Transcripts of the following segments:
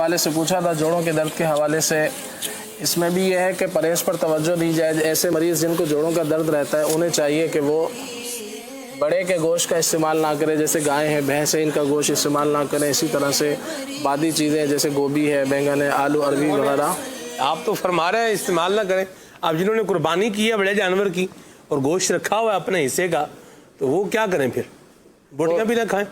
حوالے سے پوچھا تھا، جوڑوں کے درد کے حوالے سے، اس میں بھی یہ ہے کہ پرہیز پر توجہ دی جائے. ایسے مریض جن کو جوڑوں کا درد رہتا ہے انہیں چاہیے کہ وہ بڑے کے گوشت کا استعمال نہ کرے، جیسے گائے ہیں، بھینس ہے، ان کا گوشت استعمال نہ کریں. اسی طرح سے بادی چیزیں جیسے گوبھی ہے، بینگن ہے، آلو اروی وغیرہ. آپ تو فرما رہے ہیں استعمال نہ کریں. اب جنہوں نے قربانی کی ہے بڑے جانور کی اور گوشت رکھا ہوا ہے اپنے حصے کا، تو وہ کیا کریں پھر؟ بوٹیاں بھی نہ کھائیں.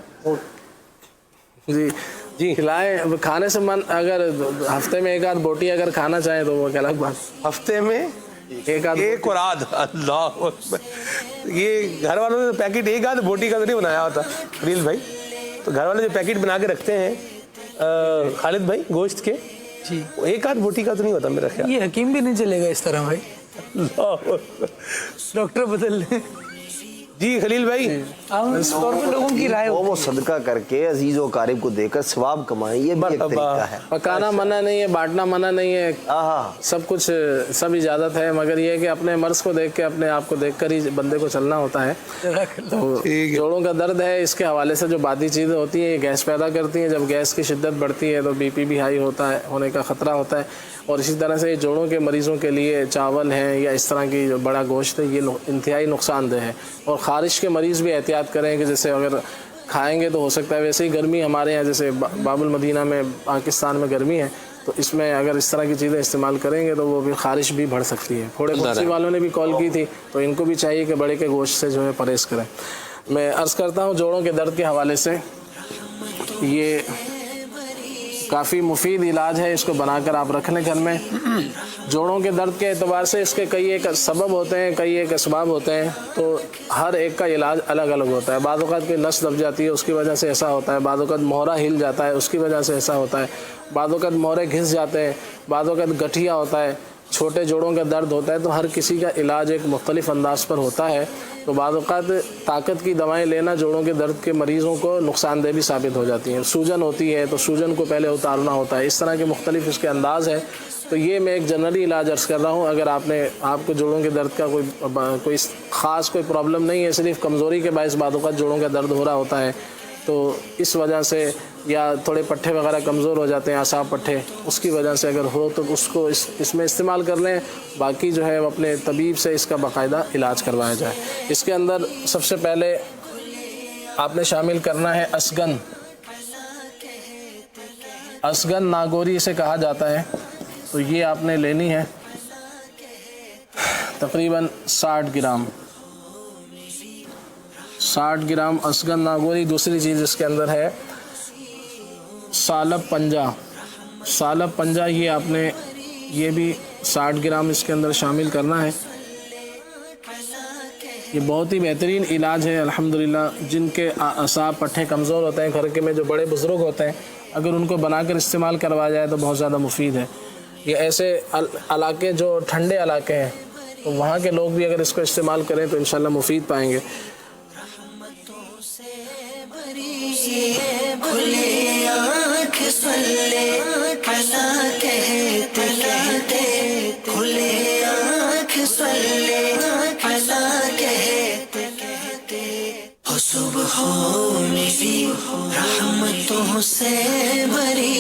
جی کھلائیں. کھانے سے من، اگر ہفتے میں ایک آدھ بوٹی اگر کھانا چاہیں تو وہ الگ بات. ہفتے میں ایک اور آدھ. اللہ اکبر. یہ گھر والوں نے پیکٹ ایک آدھ بوٹی کا نہیں بنایا ہوتا خلیل بھائی. تو گھر والے جو پیکٹ بنا کے رکھتے ہیں خالد بھائی گوشت کے، جی ایک آدھ بوٹی کا تو نہیں ہوتا میرا خیال. یہ حکیم بھی نہیں چلے گا اس طرح بھائی، ڈاکٹر بدل لیں. جی خلیل بھائی، اس طور پہ لوگوں کی رائے وہ صدقہ کر کے عزیز و قارب کو دے کر ثواب کمائیں، یہ بھی ایک طریقہ ہے. پکانا منع نہیں ہے، بانٹنا منع نہیں ہے، سب کچھ سب اجازت ہے، مگر یہ کہ اپنے مرض کو دیکھ کے، اپنے آپ کو دیکھ کر ہی بندے کو چلنا ہوتا ہے. تو جوڑوں کا درد ہے، اس کے حوالے سے جو بادی چیزیں ہوتی ہیں یہ گیس پیدا کرتی ہیں. جب گیس کی شدت بڑھتی ہے تو بی پی بھی ہائی ہونے کا خطرہ ہوتا ہے. اور اسی طرح سے جوڑوں کے مریضوں کے لیے چاول ہیں یا اس طرح کی جو بڑا گوشت ہے یہ انتہائی نقصان دہ ہے. اور خارش کے مریض بھی احتیاط کریں کہ جیسے اگر کھائیں گے تو ہو سکتا ہے، ویسے ہی گرمی ہمارے یہاں جیسے باب المدینہ میں پاکستان میں گرمی ہے، تو اس میں اگر اس طرح کی چیزیں استعمال کریں گے تو وہ بھی خارش بھی بڑھ سکتی ہے. پھوڑے پھنسی والوں نے بھی کال کی تھی، تو ان کو بھی چاہیے کہ بڑے کے گوشت سے جو ہے پرہیز کریں. میں عرض کرتا ہوں جوڑوں کے درد کے حوالے سے یہ کافی مفید علاج ہے، اس کو بنا کر آپ رکھ لیں گھر میں. جوڑوں کے درد کے اعتبار سے اس کے کئی ایک سبب ہوتے ہیں، کئی ایک اسباب ہوتے ہیں، تو ہر ایک کا علاج الگ الگ ہوتا ہے. بعض اوقات کوئی نس دب جاتی ہے اس کی وجہ سے ایسا ہوتا ہے، بعض اوقات مہرا ہل جاتا ہے اس کی وجہ سے ایسا ہوتا ہے، بعض اوقات مہرے گھس جاتے ہیں، بعض اوقات گٹھیا ہوتا ہے، چھوٹے جوڑوں کا درد ہوتا ہے. تو ہر کسی کا علاج ایک مختلف انداز پر ہوتا ہے. تو بعض اوقات طاقت کی دوائیں لینا جوڑوں کے درد کے مریضوں کو نقصان دہ بھی ثابت ہو جاتی ہیں. سوجن ہوتی ہے تو سوجن کو پہلے اتارنا ہوتا ہے. اس طرح کے مختلف اس کے انداز ہے. تو یہ میں ایک جنرلی علاج عرض کر رہا ہوں. اگر آپ کو جوڑوں کے درد کا کوئی خاص کوئی پرابلم نہیں ہے، صرف کمزوری کے باعث بعض اوقات جوڑوں کا درد ہو رہا ہوتا ہے، تو اس وجہ سے یا تھوڑے پٹھے وغیرہ کمزور ہو جاتے ہیں، اعصاب پٹھے، اس کی وجہ سے اگر ہو تو اس کو اس میں استعمال کر لیں. باقی جو ہے اپنے طبیب سے اس کا باقاعدہ علاج کروایا جائے. اس کے اندر سب سے پہلے آپ نے شامل کرنا ہے اسگن ناگوری اسے کہا جاتا ہے. تو یہ آپ نے لینی ہے تقریباً 60 گرام اسگن ناگوری. دوسری چیز اس کے اندر ہے سالب پنجہ، یہ آپ نے یہ بھی 60 گرام اس کے اندر شامل کرنا ہے. یہ بہت ہی بہترین علاج ہے الحمدللہ. جن کے اعصاب پٹھے کمزور ہوتے ہیں، گھر کے میں جو بڑے بزرگ ہوتے ہیں، اگر ان کو بنا کر استعمال کروایا جائے تو بہت زیادہ مفید ہے. یہ ایسے علاقے جو ٹھنڈے علاقے ہیں تو وہاں کے لوگ بھی اگر اس کو استعمال کریں تو انشاءاللہ مفید پائیں گے. رحمتوں سے بری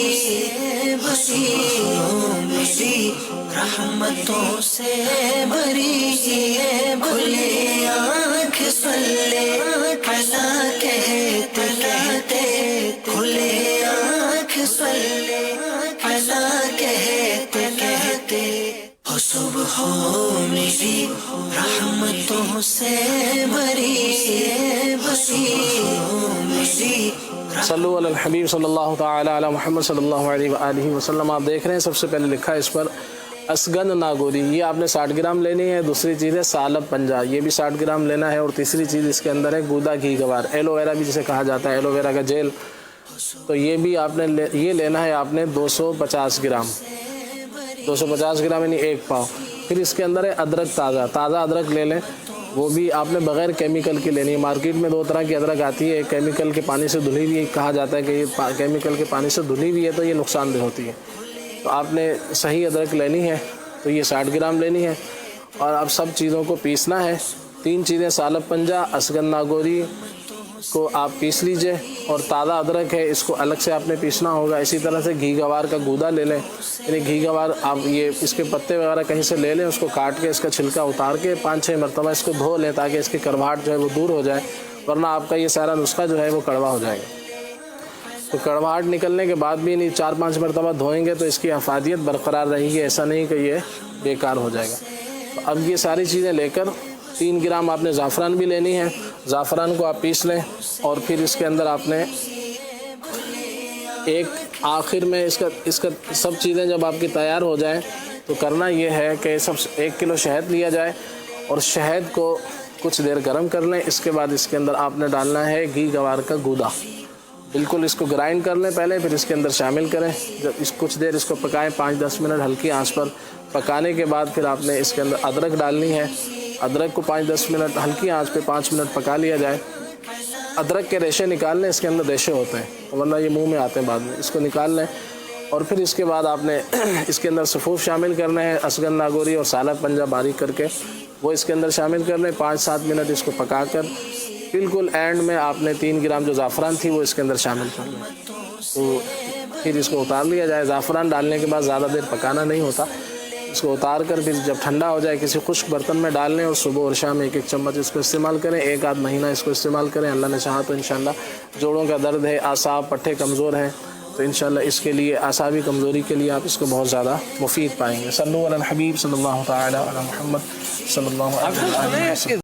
رحمتوں سے بری کھلے آنکھ صلی علی کہتے کھلے آنکھ صلی علی کہتے ہو صبح میری رحمتوں سے بری صلو علی الحبیب صلی اللہ تعالی علی محمد صلی اللہ علیہ وآلہ وسلم. آپ دیکھ رہے ہیں سب سے پہلے لکھا ہے اس پر اسگن ناگوری. یہ آپ نے 60 گرام لینی ہے. دوسری چیز ہے سالب پنجہ، یہ بھی 60 گرام لینا ہے. اور تیسری چیز اس کے اندر ہے گودا گھی گوار، ایلو ویرا بھی جسے کہا جاتا ہے، ایلو ویرا کا جیل. تو یہ بھی آپ نے یہ لینا ہے آپ نے 250 گرام یعنی 1 پاؤ. پھر اس کے اندر ہے ادرک تازہ ادرک لے لیں. وہ بھی آپ نے بغیر کیمیکل کی لینی ہے. مارکیٹ میں 2 طرح کی ادرک آتی ہے، ایک کیمیکل کے پانی سے دھلی ہوئی، کہا جاتا ہے کہ یہ کیمیکل کے پانی سے دھلی ہوئی ہے تو یہ نقصان دہ ہوتی ہے. تو آپ نے صحیح ادرک لینی ہے. تو یہ 60 گرام لینی ہے. اور اب سب چیزوں کو پیسنا ہے. 3 چیزیں سالب پنجہ، اسگن ناگوری کو آپ پیس لیجئے، اور تازہ ادرک ہے اس کو الگ سے آپ نے پیسنا ہوگا۔ اسی طرح سے گھی گوار کا گودا لے لیں، یعنی گھی گوار آپ یہ اس کے پتے وغیرہ کہیں سے لے لیں، اس کو کاٹ کے اس کا چھلکا اتار کے 5-6 مرتبہ اس کو دھو لیں تاکہ اس کی کڑواہٹ جو ہے وہ دور ہو جائے، ورنہ آپ کا یہ سارا نسخہ جو ہے وہ کڑوا ہو جائے گا۔ تو کڑواہٹ نکلنے کے بعد بھی نہیں 4-5 مرتبہ دھوئیں گے تو اس کی افادیت برقرار رہے گی، ایسا نہیں کہ یہ بیکار ہو جائے گا۔ تو اب یہ ساری چیزیں لے کر 3 گرام آپ نے زعفران بھی لینی ہے، زعفران کو آپ پیس لیں، اور پھر اس کے اندر آپ نے ایک آخر میں اس کا سب چیزیں جب آپ کی تیار ہو جائیں تو کرنا یہ ہے کہ 1 کلو شہد لیا جائے، اور شہد کو کچھ دیر گرم کر لیں۔ اس کے بعد اس کے اندر آپ نے ڈالنا ہے گھی گوار کا گودا، بالکل اس کو گرائنڈ کر لیں پہلے، پھر اس کے اندر شامل کریں۔ جب کچھ دیر اس کو پکائیں 5-10 منٹ ہلکی آنچ پر، پکانے کے بعد پھر آپ نے اس کے اندر ادرک ڈالنی ہے۔ ادرک کو 5-10 منٹ ہلکی آنچ پہ 5 منٹ پکا لیا جائے۔ ادرک کے ریشے نکال لیں، اس کے اندر ریشے ہوتے ہیں ورنہ یہ منہ میں آتے ہیں بعد میں، اس کو نکال لیں۔ اور پھر اس کے بعد آپ نے اس کے اندر سفوف شامل کرنے ہیں، اسگن ناگوری اور سالک پنجہ باریک کر کے وہ اس کے اندر شامل کر لیں۔ 5-7 منٹ اس کو پکا کر بالکل اینڈ میں آپ نے 3 گرام جو زعفران تھی وہ اس کے اندر شامل کر لیں۔ تو پھر اس کو اتار لیا جائے۔ زعفران ڈالنے کے بعد زیادہ دیر پکانا نہیں ہوتا، اس کو اتار کر پھر جب ٹھنڈا ہو جائے کسی خشک برتن میں ڈال لیں، اور صبح اور شام 1-1 چمچ اس کو استعمال کریں۔ 1-8 مہینہ اس کو استعمال کریں، اللہ نے چاہا تو انشاءاللہ۔ جوڑوں کا درد ہے، اعصاب پٹھے کمزور ہیں، تو انشاءاللہ اس کے لیے اعصابی کمزوری کے لیے آپ اس کو بہت زیادہ مفید پائیں گے۔ صلو علی الحبیب صلی اللہ تعالی علی محمد صلی اللہ علیہ وسلم۔